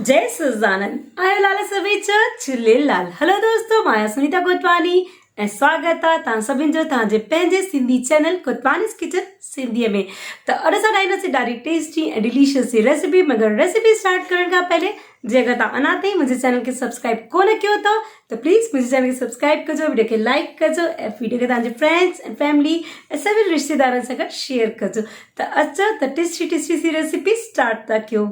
जय सच्चिदानंद आयो लाल सभई झूलेलाल। हेलो दोस्तों, मां सुनीता कोटवानी ऐं स्वागत आहे तव्हां सभिनि जो तव्हांजे पंहिंजे सिंधी चैनल कोटवानीस किचन सिंधीअ में। त अॼु असां ठाहींदासीं ॾाढी टेस्टी ऐं डिलीशियस रेसिपी। मगर रेसिपी स्टार्ट करण खां पहले जे अगरि तव्हां अञा ताईं मुंहिंजे चैनल खे सब्सक्राइब कोन कयो अथव त प्लीज़ मुंहिंजे चैनल खे सब्सक्राइब कजो, वीडियो खे लाइक कजो ऐं वीडियो खे तव्हांजे फ्रेंड्स ऐं फैमिली ऐं सभी रिश्तेदारनि सां गॾु शेयर कजो। त अचो त टेस्टी सी रेसिपी स्टार्ट था कयूं।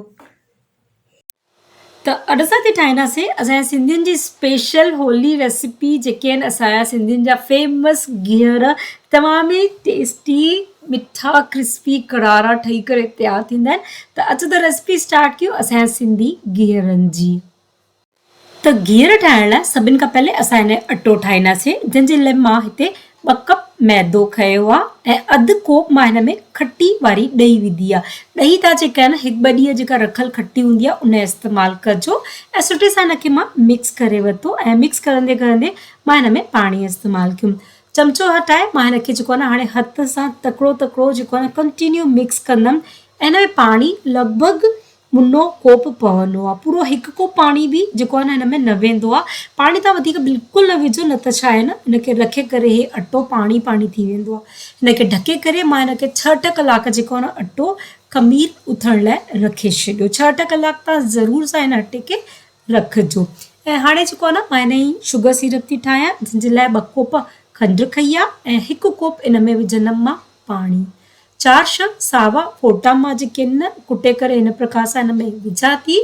त अॼु असां ठाहींदासीं असांजे सिंधियुनि जी स्पेशल होली रेसिपी, जेके आहिनि असांजा सिंधियुनि जा फेमस गीहर, तमामु ई टेस्टी मिठा क्रिस्पी करारा ठही करे तयारु थींदा आहिनि। त अचो त रेसिपी स्टार्ट कयूं असांजा सिंधी गीहरनि जी। त गीहर ठाहिण लाइ सभिनि खां पहले असां हिन अटो ठाहींदासीं, जंहिंजे लाइ मां हिते 2 कप मैदो खयो आहे ऐं अधु कोप मां हिन में खटी वारी ॾही विधी आहे। ॾही तव्हां जेका आहे न 1-2 ॾींहं जेका रखियल खटी हूंदी आहे उन जो इस्तेमालु कजो ऐं सुठे सां हिनखे मां मिक्स करे वरितो ऐं मिक्स करंदे करंदे मां हिन में पाणी इस्तेमालु कयो। चमचो हटाए मां हिनखे जेको आहे न हाणे हथ सां तकिड़ो जेको आहे न कंटिन्यू मिक्स कंदमि ऐं हिन में पाणी लॻभॻि मुनो कोप पवंदो आहे। पूरो 1 कोप पाणी बि जेको आहे न हिन में न वेंदो आहे। पाणी तव्हां वधीक बिल्कुलु न विझो, न त छा आहे न हिनखे रखे करे इहे अटो पाणी थी वेंदो आहे। हिनखे ढके करे मां हिनखे 6-8 कलाक जेको आहे न अटो खमीर उथण लाइ रखे छॾियो। 6-8 कलाक तव्हां ज़रूर सां हिन अटे खे रखिजो। ऐं हाणे जेको आहे न मां हिन जी शुगर सिरप थी ठाहियां, जंहिंजे लाइ 2 कोप खंडु खई आहे ऐं 1 कोप इन में विझंदमि मां पाणी। 4-6 सावा फोटा मां जेके न कुटे करे हिन प्रकार सां हिन में विझां थी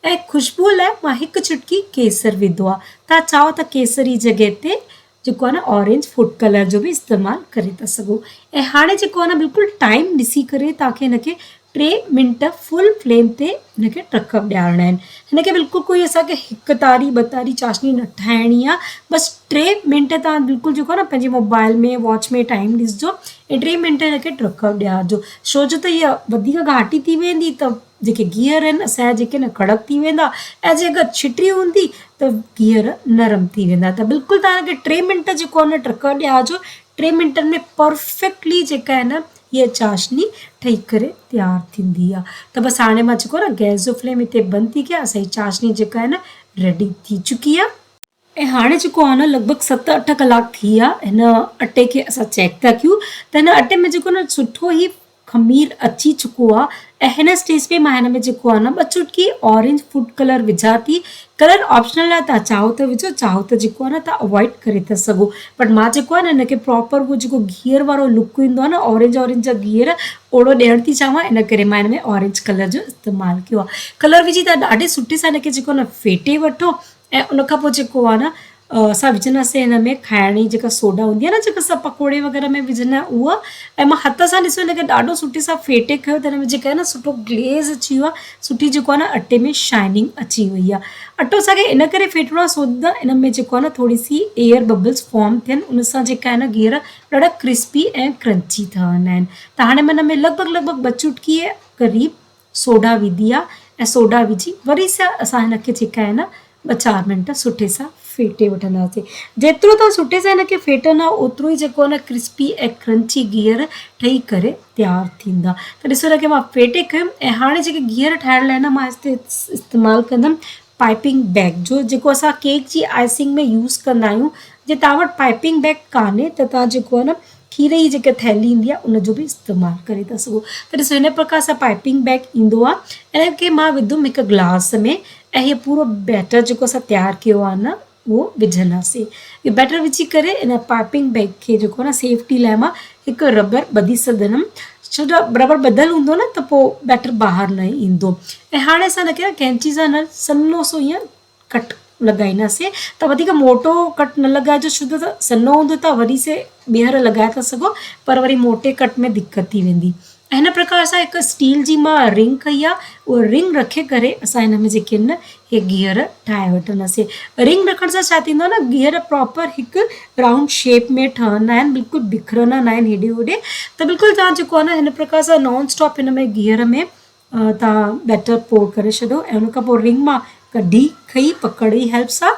ऐं खुशबू लाइ मां 1 चुटकी केसर विधो आहे। तव्हां चाहो त केसर जी जॻह ते जेको आहे न ऑरेंज फूड कलर जो बि इस्तेमालु करे था सघो। ऐं हाणे जेको आहे न बिल्कुलु टाइम ॾिसी करे तव्हांखे हिनखे 3 मिंट फुल फ्लेम ते हिनखे टक ॾियारणा आहिनि। हिनखे बिल्कुलु कोई असांखे 1 तारी 2 तारी चाशनी न ठाहिणी आहे। बसि 3 मिंट तव्हां बिल्कुलु जेको आहे न पंहिंजे मोबाइल में वॉच में टाइम ॾिसिजो ऐं 3 मिंट हिनखे टक ॾियारिजो। छो जो त इहा वधीक घाटी थी वेंदी त जेके गीहर आहिनि असांजा जेके न कड़क थी वेंदा ऐं जे अगरि छिटी हूंदी त गीहर नरम थी वेंदा। त बिल्कुलु तव्हांखे 3 मिंट जेको आहे न टक ॾियारिजो। 3 मिंटनि में परफेक्टली जेका आहे न हीअ चाशनी ठही करे तयारु थींदी आहे। त बसि हाणे मां जेको आहे न गैस जो फ्लेम हिते बंदि थी कयां। असांजी चाशनी जेका आहे न रेडी थी चुकी आहे। ऐं हाणे जेको आहे न लॻभॻि 7-8 कलाक थी विया। हिन अटे खे असां चेक था कयूं त हिन अटे में जेको न सुठो ई खमीर अची चुको आहे। ऐं हिन स्टेज पे मां हिन में जेको आहे न 2 चुटकी ऑरेंज फूड कलर विझां थी। कलर ऑप्शनल आहे, तव्हां चाहो त विझो, चाहो त जेको आहे न तव्हां अवॉइड करे था सघो। बट मां जेको आहे न हिनखे प्रॉपर उहो जेको गीहर वारो लुक ईंदो आहे न ऑरेंज जा गीहर ओड़ो ॾियणु थी चाहियां, इन करे मां हिन में ऑरेंज कलर जो इस्तेमालु कयो आहे। कलर विझी तव्हां ॾाढे सुठे सां हिनखे जेको आहे न फेटे वठो ऐं उनखां पोइ जेको आहे न असां विझंदासीं हिन में खाइण जी जेका सोडा हूंदी आहे न, जेका असां पकोड़े वग़ैरह में विझंदा आहियूं उहा। ऐं मां हथ सां ॾिसो हिनखे ॾाढो सुठे सां फेटे खयो त हिन में जेका आहे न सुठो ग्लेज़ अची वियो आहे, सुठी जेको आहे न अटे में शाइनिंग अची वई आहे। अटो असांखे इन करे फेटणो आहे छो त इन में जेको आहे न थोरी सी एयर बबल्स फॉर्म थियनि, उन सां जेका आहे न गीहर ॾाढा क्रिस्पी ऐं क्रंची ठहंदा आहिनि। त हाणे मां हिन में लॻभॻि 2 चुटकी क़रीब सोडा विधी आहे ऐं सोडा विझी वरी सां असां हिनखे जेका आहे न 2-4 मिंट सुठे सां फेटे वठंदासीं। जेतिरो तव्हां सुठे सां हिनखे फेटंदा ओतिरो ई जेको आहे न क्रिस्पी ऐं क्रंची गीहर ठही करे तयारु थींदा। त ॾिसो हिनखे मां फेटे खयुमि ऐं हाणे जेके गीहर ठाहिण लाइ न मां हिते इस्तेमालु कंदमि पाइपिंग बैग जो, जेको असां केक जी आइसिंग में यूज़ कंदा आहियूं। जे तव्हां वटि पाइपिंग बैग कान्हे त तव्हां जेको आहे न खीर जी जेका थैली ईंदी आहे उनजो बि इस्तेमालु करे था सघो। त ॾिसो हिन प्रकार सां पाइपिंग बैग ईंदो आहे। इनखे मां विधुमि 1 गिलास में ऐं हीअ पूरो बैटर जेको असां तयारु कयो आहे न उहो विझंदासीं। इहो बैटर विझी करे इन पाइपिंग बैग खे जेको आहे न सेफ्टी लाइ मां 1 रबर ॿधी छॾंदमि, छो जो रबर ॿधल हूंदो न त पोइ बैटर ॿाहिरि न ईंदो। ऐं हाणे असां हिनखे कैंची सां न सन्हो सो ईअं कट लॻाईंदासीं। त वधीक मोटो कट न लॻाइजो, छो त सन्हो हूंदो त वरी से ॿीहर लॻाए था सघो, पर वरी मोटे कट में दिक़त थी वेंदी। ऐं हिन प्रकार सां 1 स्टील जी मां रिंग खई आहे, उहा रिंग रखे करे असां हिन में जेके न इहे गीहर ठाहे वठंदासीं। रिंग रखण सां छा थींदो आहे न गीहर प्रॉपर 1 राउंड शेप में ठहंदा आहिनि, बिल्कुलु बिखरंदा न आहिनि हेॾे होॾे। त बिल्कुलु तव्हां जेको आहे न हिन प्रकार सां नॉन स्टॉप हिन में गीहर में तव्हां बैटर पोर करे छॾो ऐं उनखां पोइ रिंग मां कढी खई पकड़ जी हेल्प सां।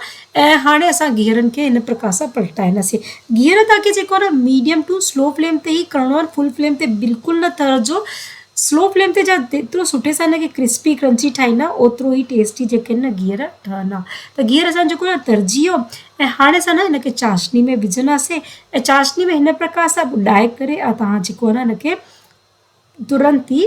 ऐं हाणे असां गीहरनि खे हिन प्रकार सां पलटाईंदासीं। गीहर तव्हांखे जेको आहे न मीडियम टू स्लो फ्लेम ते ई करिणो आहे, फुल फ्लेम ते बिल्कुलु न तरजो। स्लो फ्लेम ते जा जेतिरो सुठे सां हिनखे क्रिस्पी क्रंची ठाहींदा ओतिरो ई टेस्टी जेके आहिनि न गीहर ठहंदा। त गीहर असांजो जेको आहे तरिजी वियो ऐं हाणे असां न हिनखे चाशनी में विझंदासीं ऐं चाशनी में हिन प्रकार सां ॿुॾाए करे तव्हां जेको आहे न हिनखे तुरंत ई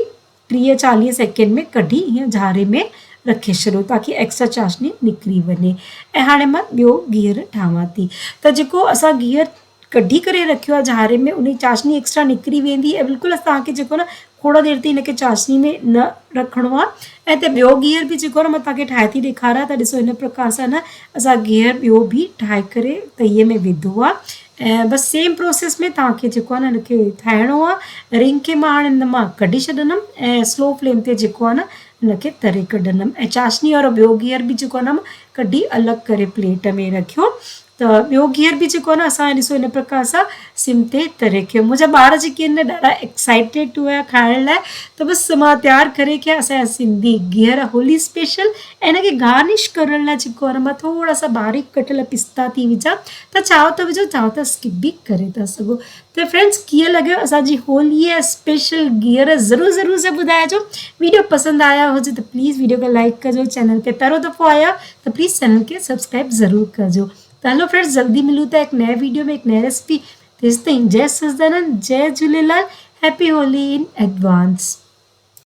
30-40 सेकेंड में कढी हीअं झारे में रखे छॾियो ताकी एक्स्ट्रा चाशनी निकिरी वञे। ऐं हाणे मां ॿियो गीहर ठाहियां थी। त जेको असां गीहर कढी करे रखियो आहे झारे में उन जी चाशनी एक्स्ट्रा निकिरी वेंदी ऐं बिल्कुलु असांखे जेको न खोड़ देरि ताईं हिनखे चाशनी में न रखिणो आहे। ऐं त ॿियो गीहर बि जेको आहे न मां तव्हांखे ठाहे थी ॾेखारियां त ॾिसो हिन प्रकार सां न असां गीहर ॿियो बि ठाहे करे तईअ में विधो आहे ऐं बसि सेम प्रोसेस में तव्हांखे जेको आहे न हिनखे ठाहिणो आहे। रिंग खे मां हाणे हिन मां कढी छॾंदमि ऐं स्लो फ्लेम ते जेको आहे न हिनखे तरे कढंदमि ऐं चाशनी वारो ॿियो गीहर बि जेको आहे न मां कढी अलॻि करे प्लेट में रखियो। त ॿियो गीहर बि जेको आहे न असां ॾिसो हिन प्रकार सां सिम ते तरे कयो। मुंहिंजा ॿार जेके आहिनि न ॾाढा एक्साइटेड हुआ खाइण लाइ त बसि मां तयारु करे रखिया असांजा सिंधी गीहर होली स्पेशल। ऐं हिनखे गार्निश करण लाइ जेको आहे न मां थोरा सा बारीक कटियल पिस्ता थी विझां। त चाहो त विझो चाहो त स्किप बि करे था सघो। त फ्रेंड्स कीअं लॻियो असांजी होलीअ स्पेशल गीहर ज़रूरु ज़रूरु सां ॿुधाइजो। वीडियो पसंदि आया हुजे त प्लीज़ वीडियो खे लाइक कजो। चैनल ते पहिरियों दफ़ो आया त प्लीज़ चैनल खे सब्सक्राइब ज़रूरु कजो। तो हेलो फ्रेंड्स जल्दी मिलूँ था एक नए वीडियो में एक नए रेसिपी। तेसिताईं जय सच्चिदानंद जय Jhulelal happy Holi in advance.